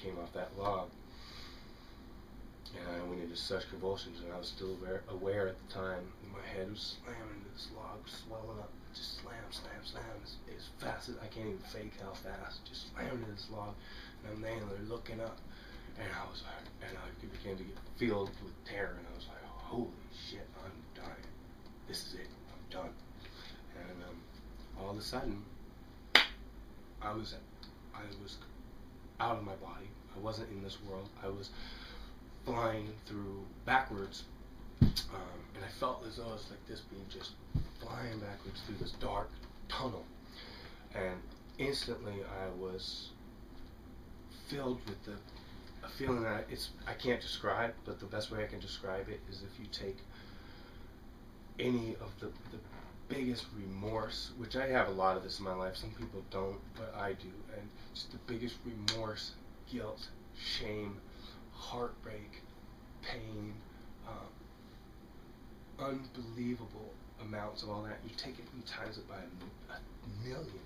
came off that log. And I went into such convulsions, and I was still aware at the time. My head was slamming into this log, swelling up, just slam, as fast as I can't even fake how fast. Just slammed into this log, and I'm laying there looking up, and I was like, and I began to get filled with terror, and I was like, holy shit, I'm dying. This is it, I'm done. And all of a sudden, I was out of my body. I wasn't in this world. I was flying through backwards, and I felt as though it was like this being just flying backwards through this dark tunnel, and instantly I was filled with a feeling that I can't describe, but the best way I can describe it is if you take any of the biggest remorse, which I have a lot of this in my life, some people don't, but I do, and just the biggest remorse, guilt, shame, heartbreak, pain, unbelievable amounts of all that. You take it and times it by a million,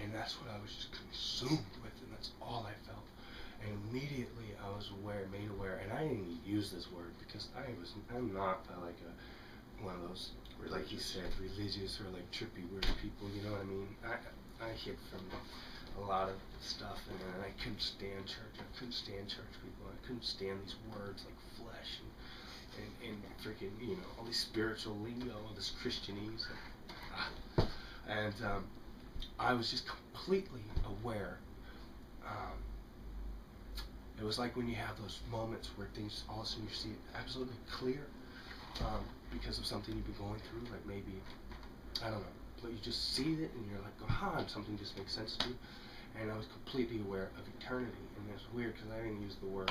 and that's what I was just consumed with, and that's all I felt. And immediately I was made aware, and I didn't even use this word because I'm not like one of those, like you said, religious or like trippy weird people. You know what I mean? I hid from a lot of stuff, and I couldn't stand church. I couldn't stand church people. I couldn't stand these words like flesh and freaking, all these spiritual lingo, all this Christianese. And I was just completely aware. It was like when you have those moments where things all of a sudden you see it absolutely clear because of something you've been going through, like maybe, I don't know, but you just see it and you're like, and something just makes sense to you. And I was completely aware of eternity, and it was weird because I didn't use the word,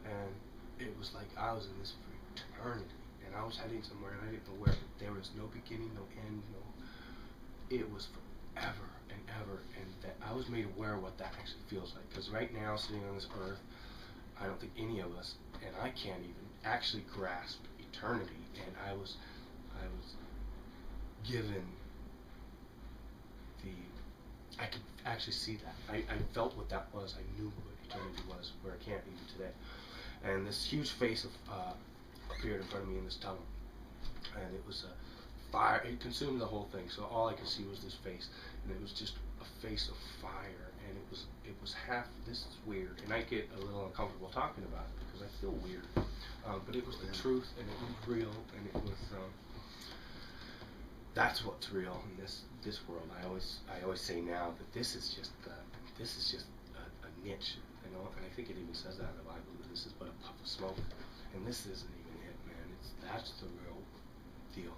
and it was like I was in this for eternity, and I was heading somewhere, and I didn't know where. There was no beginning, no end, it was forever and ever, and that I was made aware of what that actually feels like. Because right now, sitting on this earth, I don't think any of us, and I can't even actually grasp eternity, and I was given I could actually see that. I felt what that was. I knew what eternity was, where I can't even today. And this huge face appeared in front of me in this tunnel, and it was a fire. It consumed the whole thing. So all I could see was this face, and it was just a face of fire. And it was half. This is weird, and I get a little uncomfortable talking about it because I feel weird. But it was the truth, and it was real, and it was. That's what's real in this world. I always say now that this is just a niche, and I think it even says that in the Bible, that this is but a puff of smoke, and this isn't even it, man. That's the real deal.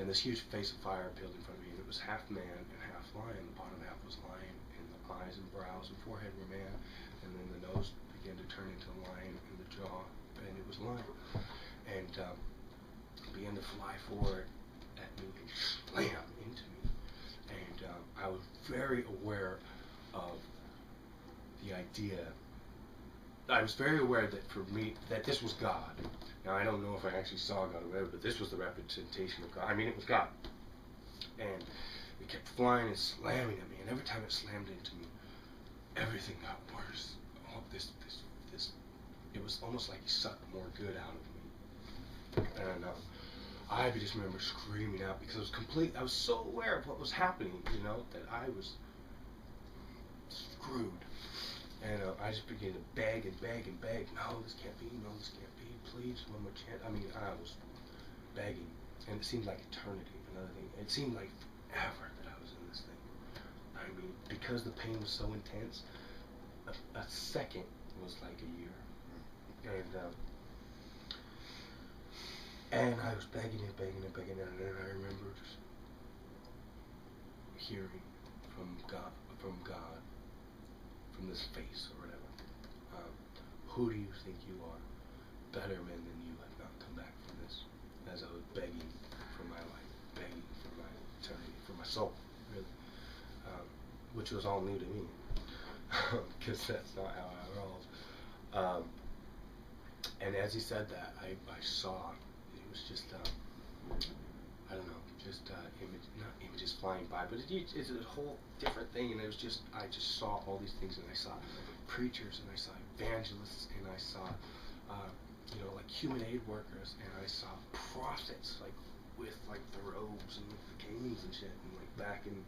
And this huge face of fire appeared in front of me, and it was half man and half lion. The bottom half was lion, and the eyes and brows and forehead were man, and then the nose began to turn into lion, and the jaw, and it was lion, and began to fly forward at me and slam into me, and I was very aware of the idea. I was very aware that for me, that this was God. Now I don't know if I actually saw God or whatever, but this was the representation of God. I mean, it was God, and it kept flying and slamming at me, and every time it slammed into me, everything got worse. It was almost like he sucked more good out of me, and I just remember screaming out because I was so aware of what was happening, that I was screwed. And I just began to beg and beg and beg. No, this can't be. No, this can't be. Please, one more chance. I mean, I was begging, and it seemed like eternity. Another thing, it seemed like forever that I was in this thing. I mean, because the pain was so intense, a second was like a year. And I was begging and begging and begging, and then I remember just hearing from God, from this face or whatever. Who do you think you are? Better men than you have not come back from this. As I was begging for my life, begging for my eternity, for my soul, really, which was all new to me, because that's not how I roll. And as he said that, I saw. It was just, I don't know, just not images flying by, but it's a whole different thing, and it was just, I just saw all these things, and I saw preachers, and I saw evangelists, and I saw like human aid workers, and I saw prophets with the robes and the canes and shit, and back in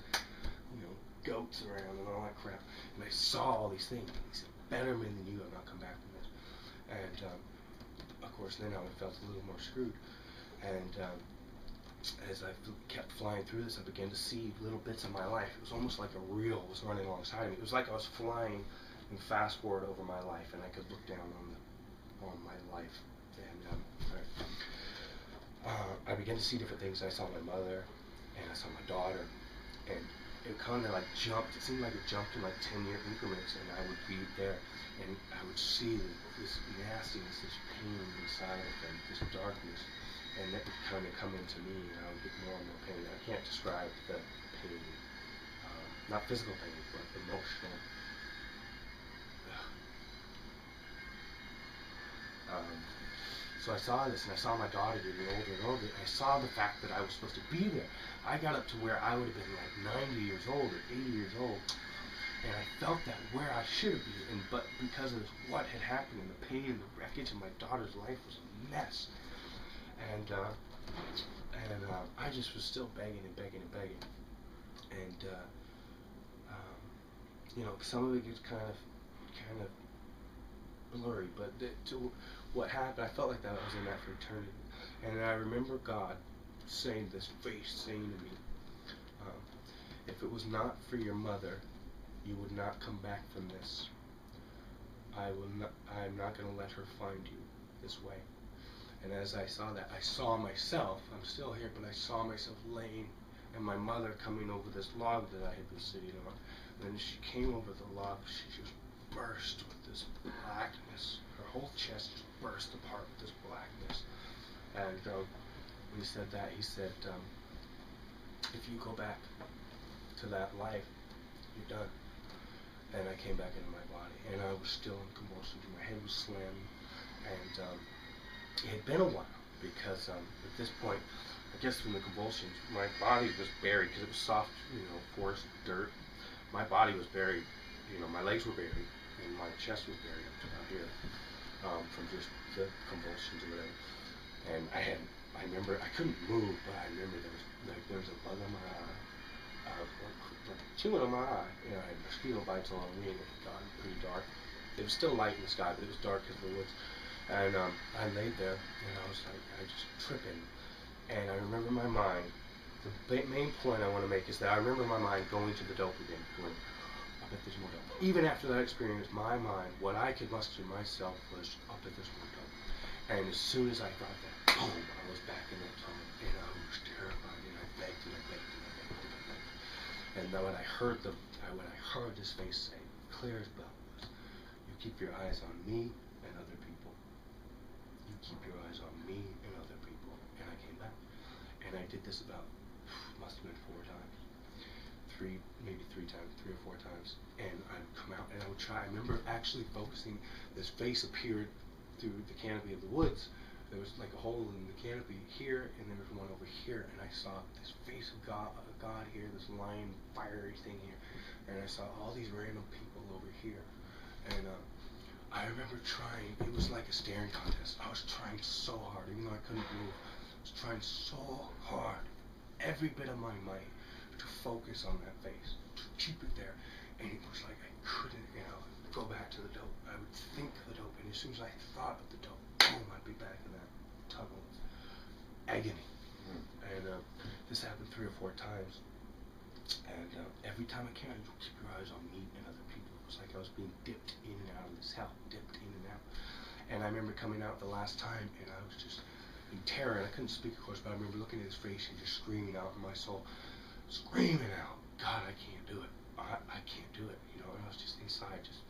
goats around and all that crap. And I saw all these things. He said, "Better men than you have not come back from this." And of course, then I felt a little more screwed. And as I kept flying through this, I began to see little bits of my life. It was almost like a reel was running alongside of me. It was like I was flying and fast forward over my life, and I could look down on my life. And I began to see different things. I saw my mother, and I saw my daughter, and it kind of jumped. It seemed like it jumped in 10-year increments, and I would be there, and I would see this nastiness, this pain inside of them, this darkness, and that would kind of come into me, and I would get more and more pain. I can't describe the pain, not physical pain, but emotional. So I saw this, and I saw my daughter getting older and older. I saw the fact that I was supposed to be there. I got up to where I would have been 90 years old or 80 years old, and I felt that where I should have been. But because of what had happened and the pain and the wreckage of my daughter's life was a mess, and I just was still begging and begging and begging, and some of it gets kind of blurry, but to what happened, I felt like that I was in that for eternity. And I remember God saying to me, if it was not for your mother, you would not come back from this. I'm not going to let her find you this way. And as I saw that, I saw myself, I'm still here, but I saw myself laying, and my mother coming over this log that I had been sitting on. And she came over the log, she just burst with this blackness. Her whole chest just burst apart with this blackness. And when he said that, he said, if you go back to that life, you're done. And I came back into my body, and I was still in convulsions. My head was slamming, and it had been a while, because at this point, I guess from the convulsions, my body was buried, because it was soft, forest, dirt. My body was buried, my legs were buried, and my chest was buried up to about here, from just the convulsions and whatever. And I remember, I couldn't move, but I remember there was a bug on my eye, chewing on my eye. I had mosquito bites along me, and it had gotten pretty dark. It was still light in the sky, but it was dark because of the woods. And I laid there, and I was just tripping. And I remember my mind, the main point I want to make is that I remember my mind going to the dope again, going, I bet there's more dope. Even after that experience, my mind, what I could muster myself was, I bet there's more dope. And as soon as I thought that, boom, I was back in that tunnel, and I was terrified, and I begged and I begged and I begged and I begged. And then when I heard his face say, clear as bell, was, you keep your eyes on me and other people. You keep your eyes on me and other people. And I came back. And I did this must have been 4 times. 3 or 4 times. And I would come out and I would try. I remember actually focusing, this face appeared through the canopy of the woods. There was a hole in the canopy here, and there was one over here, and I saw this face of God here, this lion fiery thing here, and I saw all these random people over here. And I remember trying, it was like a staring contest. I was trying so hard, even though I couldn't move. I was trying so hard, every bit of my might, to focus on that face, to keep it there. And it was like I couldn't, go back to the dope. I would think of the dope, and as soon as I thought of the dope, boom, I'd be back in that tunnel of agony. And this happened 3 or 4 times. And every time I came out, keep your eyes on me and other people. It was like I was being dipped in and out of this hell, dipped in and out. And I remember coming out the last time, and I was just in terror. And I couldn't speak, of course, but I remember looking at his face and just screaming out in my soul, screaming out, God, I can't do it. I can't do it. And I was just inside, just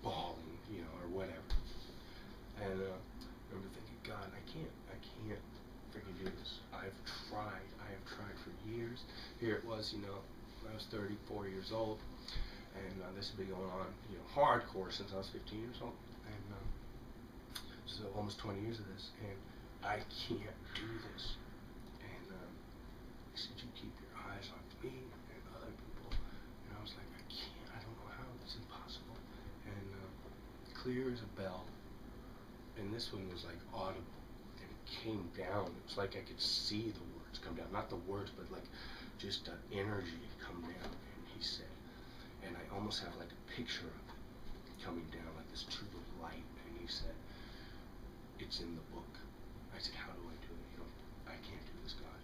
bawling, or whatever. And I remember thinking, God, I can't freaking do this. I have tried for years. Here it was, I was 34 years old, and this had been going on, hardcore since I was 15 years old, and so almost 20 years of this, and I can't do this. And he said, you keep your eyes on me and other people. And I was like, I can't, I don't know how, it's impossible. And clear as a bell, and this one was like audible, and it came down. It was like I could see the words come down, not the words, but like just the energy had come down. And he said, and I almost have like a picture of it coming down, like this tube of light. And he said, it's in the book. I said, how do I do it? I can't do this, God.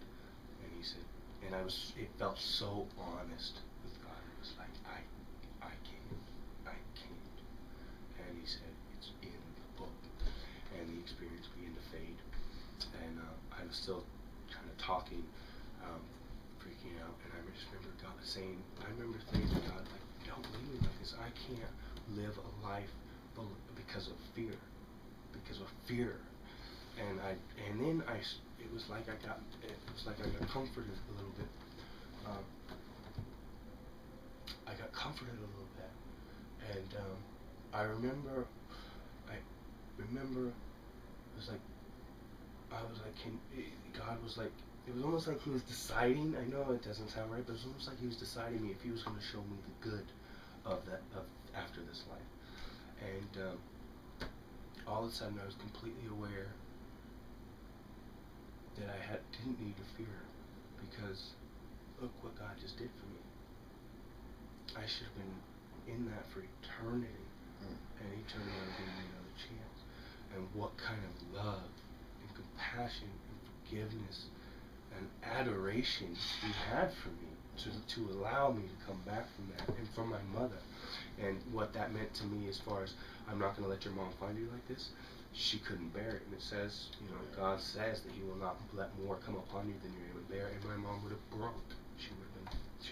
And he said, and it felt so honest with God. It was like, I can't. And he said, it's in the book. And the experience began to fade. And I was still kind of talking, freaking out. And I just remember God saying, I remember thinking to God, like, don't leave me like this. I can't live a life because of fear. Because of fear. And then it was like I got comforted a little bit. I got comforted a little bit, and I remember it was like God was like, it was almost like he was deciding. I know it doesn't sound right, but it was almost like he was deciding me if he was going to show me the good of after this life. And all of a sudden I was completely aware that I didn't need to fear, because look what God just did for me. I should have been in that for eternity, and he turned around and gave me another chance. And what kind of love and compassion and forgiveness and adoration he had for me to allow me to come back from that, and from my mother. And what that meant to me as far as, I'm not going to let your mom find you like this. She couldn't bear it. And it says, God says that he will not let more come upon you than you're able to bear. And my mom would have broke. She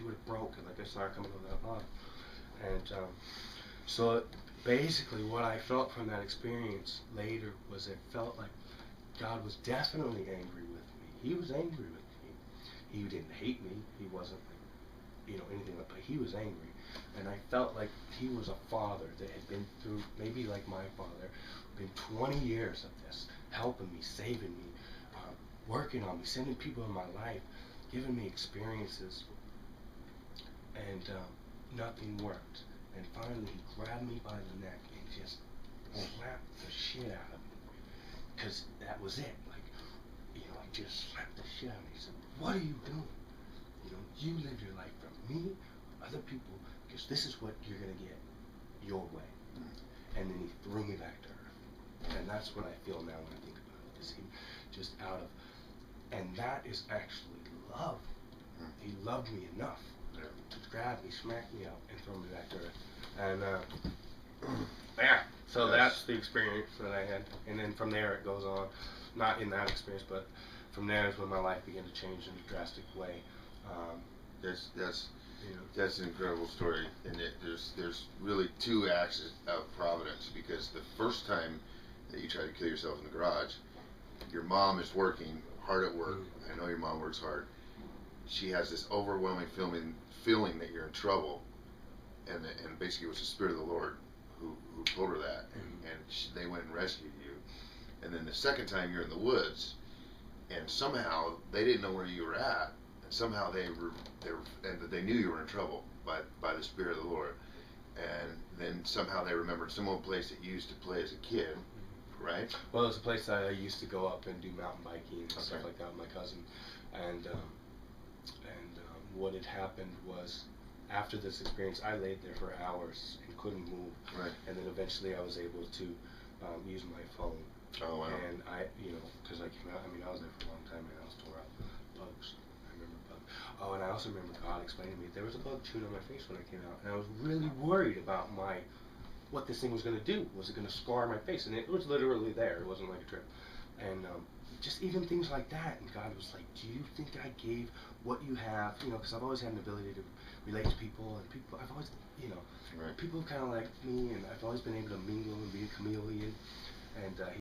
would have broke. And like I saw her coming over that love. And so basically what I felt from that experience later was, it felt like God was definitely angry with me. He was angry with me. He didn't hate me. He wasn't like, anything like, but he was angry. And I felt like he was a father that had been through, maybe like my father, been 20 years of this, helping me, saving me, working on me, sending people in my life, giving me experiences, and nothing worked. And finally he grabbed me by the neck and just slapped the shit out of me, because that was it. Like, he just slapped the shit out of me. He said, what are you doing? You live your life for me, other people, because this is what you're going to get your way. And then he threw me back to earth. And that's what I feel now when I think about it, is he just and that is actually love. He loved me enough to grab me, smack me out, and throw me back to earth. And so that's the experience that I had. And then from there it goes on, not in that experience, but from there is when my life began to change in a drastic way. That's an incredible story, and there's really two acts of providence, because the first time that you tried to kill yourself in the garage, your mom is working hard at work. I know your mom works hard. She has this overwhelming feeling that you're in trouble, and basically it was the Spirit of the Lord who told her that, and they went and rescued you. And then the second time you're in the woods, and somehow they didn't know where you were at. Somehow they knew you were in trouble by the Spirit of the Lord, and then somehow they remembered some old place that you used to play as a kid, right? Well, it was a place that I used to go up and do mountain biking and stuff like that with my cousin, and what had happened was, after this experience, I laid there for hours and couldn't move, right? And then eventually I was able to use my phone. Oh wow! And because I came out, I was there for a long time, and I was tore up, bugs. Oh, and I also remember God explaining to me there was a bug chewing on my face when I came out, and I was really worried about what this thing was going to do. Was it going to scar my face? And it was literally there. It wasn't like a trip. And just even things like that. And God was like, do you think I gave what you have? Because I've always had an ability to relate to people, and I've always, right. People kind of like me, and I've always been able to mingle and be a chameleon. And